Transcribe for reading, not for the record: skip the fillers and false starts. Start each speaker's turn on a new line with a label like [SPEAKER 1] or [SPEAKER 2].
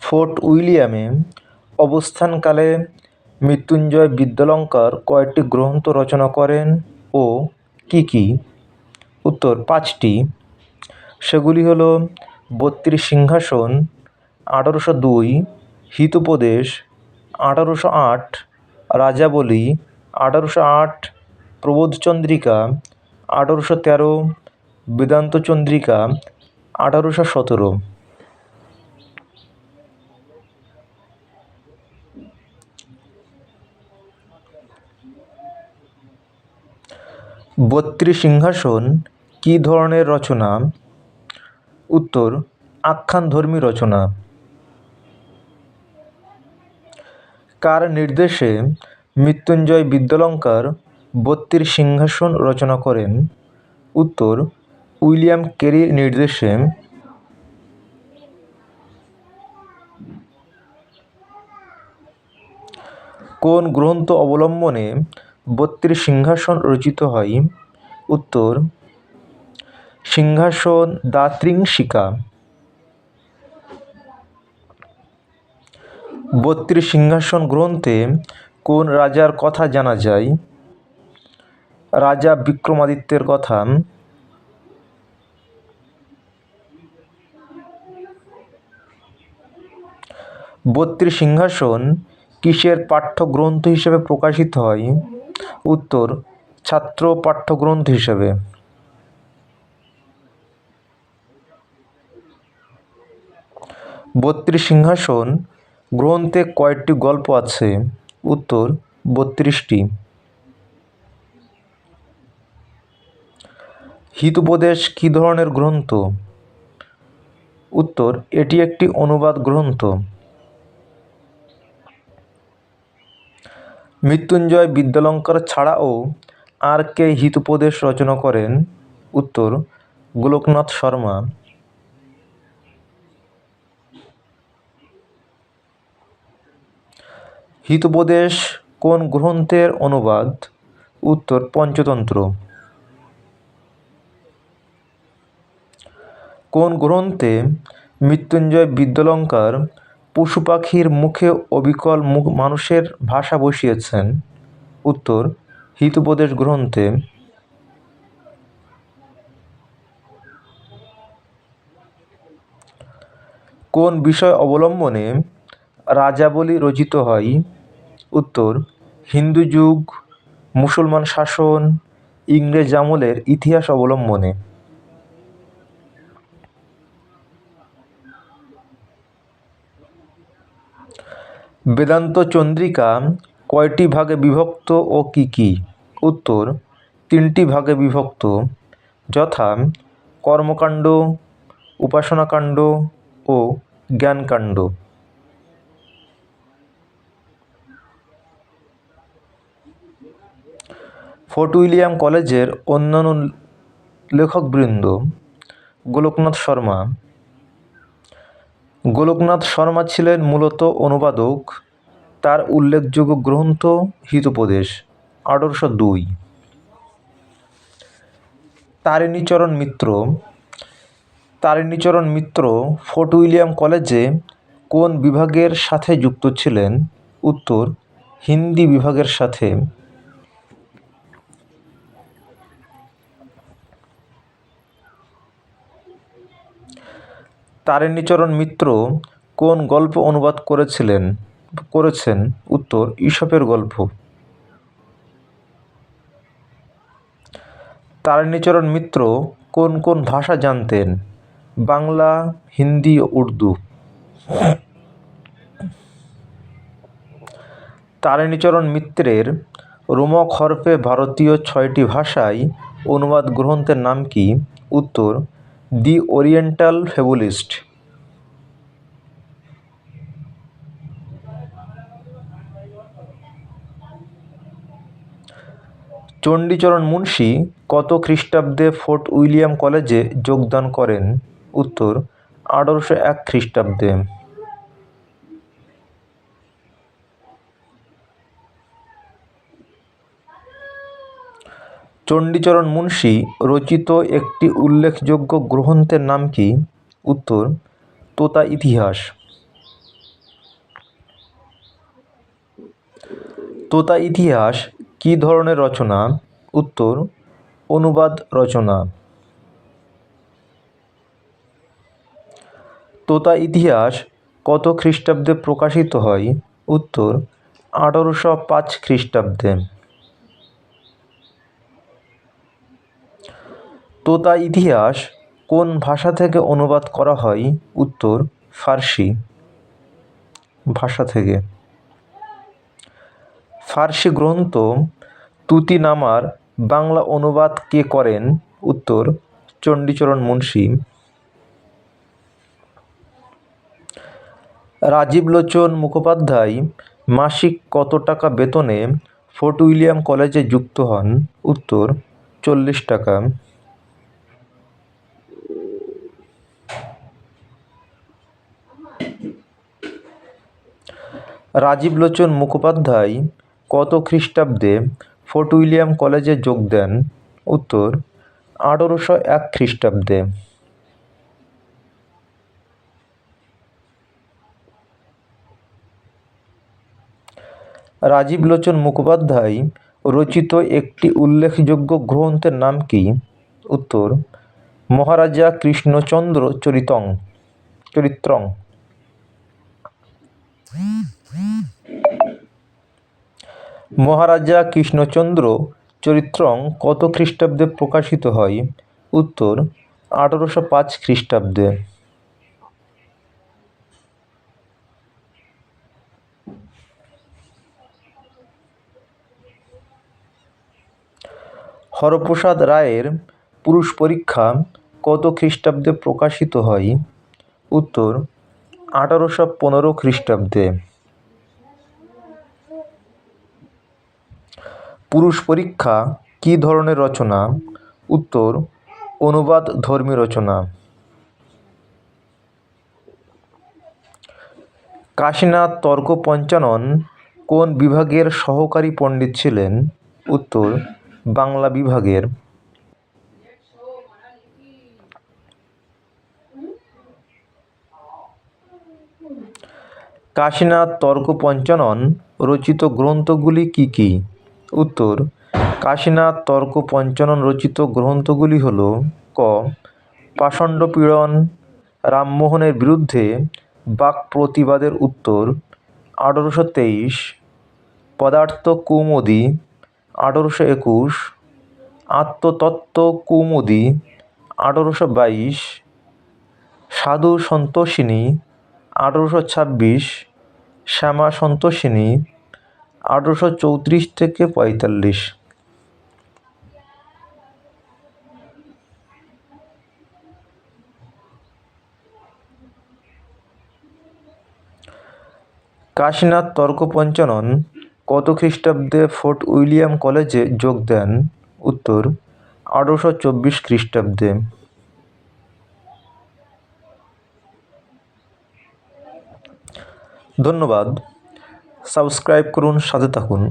[SPEAKER 1] Fort উইলিয়ামে অবস্থানকালে মৃত্যুঞ্জয় বিদ্যালঙ্কার কয়টি গ্রন্থ রচনা করেন ও কী কী? উত্তর 5টি। সেগুলি হল 32 সিংহাসন, 1802, হিতোপদেশ 1808, রাজাবলী 1808, প্রবোধচন্দ্রিকা 1813, বেদান্তচন্দ্রিকা 1817। 32 সিংহাসন কী ধরনের রচনা? উত্তর আখ্যানধর্মী রচনা। কার নির্দেশে মৃত্যুঞ্জয় বিদ্যালঙ্কার 32 সিংহাসন রচনা করেন? উত্তর উইলিয়াম ক্যারির নির্দেশে। কোন গ্রন্থ অবলম্বনে 32 সিংহাসন রচিত হয়? উত্তর সিংহাসন দাত্রিংশিকা। 32 সিংহাসন গ্রন্থে কোন রাজার কথা জানা যায়? রাজা বিক্রমাদিত্যের কথা। 32 সিংহাসন কিসের পাঠ্যগ্রন্থ হিসেবে প্রকাশিত হয়? উত্তর ছাত্র পাঠ্যগ্রন্থ হিসেবে। বত্রিশ সিংহাসন গ্রন্থে কয়টি গল্প আছে? উত্তর 32টি। হিতোপদেশ কী ধরনের গ্রন্থ? উত্তর এটি একটি অনুবাদ গ্রন্থ। মৃত্যুঞ্জয় বিদ্যালঙ্কার ছাড়াও আর কে হিতোপদেশ রচনা করেন? উত্তর গোলকনাথ শর্মা। হিতোপদেশ কোন গ্রন্থের অনুবাদ? উত্তর পঞ্চতন্ত্র। কোন গ্রন্থে মৃত্যুঞ্জয় বিদ্যালঙ্কার পশু পাখির মুখে অবিকল মানুষের ভাষা বসিয়েছেন? উত্তর হিতোপদেশ গ্রন্থে। কোন বিষয় অবলম্বনে রাজাবলী রচিত হয়? উত্তর হিন্দু যুগ, মুসলমান শাসন, ইংরেজ আমলের ইতিহাস অবলম্বনে। বেদান্ত চন্দ্রিকা কয়টি ভাগে বিভক্ত ও কি কি? উত্তর 3টি ভাগে বিভক্ত, যথা কর্মকাণ্ড, উপাসনাকাণ্ড ও জ্ঞানকাণ্ড। ফোর্ট উইলিয়াম কলেজের অন্যান্য লেখকবৃন্দ: গোলকনাথ শর্মা। গোলকনাথ শর্মা ছিলেন মূলত অনুবাদক। তার উল্লেখযোগ্য গ্রন্থ হিতোপদেশ 1802। তারিণীচরণ মিত্র। তারিণীচরণ মিত্র ফোর্ট উইলিয়াম কলেজে কোন বিভাগের সাথে যুক্ত ছিলেন? উত্তর হিন্দি বিভাগের সাথে। তারিণীচরণ মিত্র কোন গল্প অনুবাদ করেছেন? উত্তর ঈশপের গল্প। তারিণীচরণ মিত্র কোন কোন ভাষা জানতেন? বাংলা, হিন্দি ও উর্দু। তারিণীচরণ মিত্রের রোমক হরফে ভারতীয় 6টি ভাষায় অনুবাদ গ্রন্থের নাম কি? উত্তর দি ওরিয়েন্টাল ফেবুলিস্ট। চণ্ডীচরণ মুন্সী কত খ্রিস্টাব্দে ফোর্ট উইলিয়াম কলেজে যোগদান করেন? উত্তর 1801 খ্রিস্টাব্দে। চণ্ডীচরণ মুন্সী রচিত একটি উল্লেখযোগ্য গ্রন্থের নাম কি? উত্তর তোতা ইতিহাস। তোতা ইতিহাস কী ধরনের রচনা? উত্তর অনুবাদ রচনা। তোতা ইতিহাস কত খ্রিস্টাব্দে প্রকাশিত হয়? উত্তর 1805 খ্রিস্টাব্দে। তোতা ইতিহাস কোন ভাষা থেকে অনুবাদ করা হয়? উত্তর ফার্সি ভাষা থেকে। ফার্সি গ্রন্থ তুতিনামার বাংলা অনুবাদ কে করেন? উত্তর চণ্ডীচরণ মুন্সী। রাজীবলোচন মুখোপাধ্যায় মাসিক কত টাকা বেতনে ফোর্ট উইলিয়াম কলেজে যুক্ত হন? উত্তর 40 টাকা। রাজীবলোচন মুখোপাধ্যায় কত খ্রিস্টাব্দে ফোর্ট উইলিয়াম কলেজে যোগ দেন? উত্তর 1801 খ্রিস্টাব্দে। রাজীবলোচন মুখোপাধ্যায় রচিত একটি উল্লেখযোগ্য গ্রন্থের নাম কি? উত্তর মহারাজা কৃষ্ণচন্দ্র চরিত্রং। মহারাজা কৃষ্ণচন্দ্র চরিত্রং কত খ্রিস্টাব্দে প্রকাশিত হয়? উত্তর 1805 খ্রিস্টাব্দে। হরপ্রসাদ রায়ের পুরুষ পরীক্ষা কত খ্রিস্টাব্দে প্রকাশিত হয়? উত্তর 1815 খ্রিস্টাব্দে। পুরুষ পরীক্ষা কী ধরনের রচনা? উত্তর অনুবাদ ধর্মী রচনা। কাশীনাথ তর্ক পঞ্চানন কোন বিভাগের সহকারী পণ্ডিত ছিলেন? উত্তর বাংলা বিভাগের। কাশীনাথ তর্ক পঞ্চানন রচিত গ্রন্থগুলি কি কি? উত্তর কাশীনাথ তর্ক পঞ্চানন রচিত গ্রন্থগুলি হল ক পাষণ্ড পীড়ন, রামমোহনের বিরুদ্ধে বাক প্রতিবাদের উত্তর 1823, পদার্থ কৌমুদী 1821, আত্মতত্ত্ব কৌমুদী 1822, সাধু সন্তোষিনী 1826, শ্যামা সন্তোষিনী 1834 থেকে 45। কাশীনাথ তর্ক পঞ্চানন কত খ্রিস্টাব্দে ফোর্ট উইলিয়াম কলেজে যোগ দেন? উত্তর 1824 খ্রিস্টাব্দে। ধন্যবাদ। সাবস্ক্রাইব করুন, সাথে থাকুন।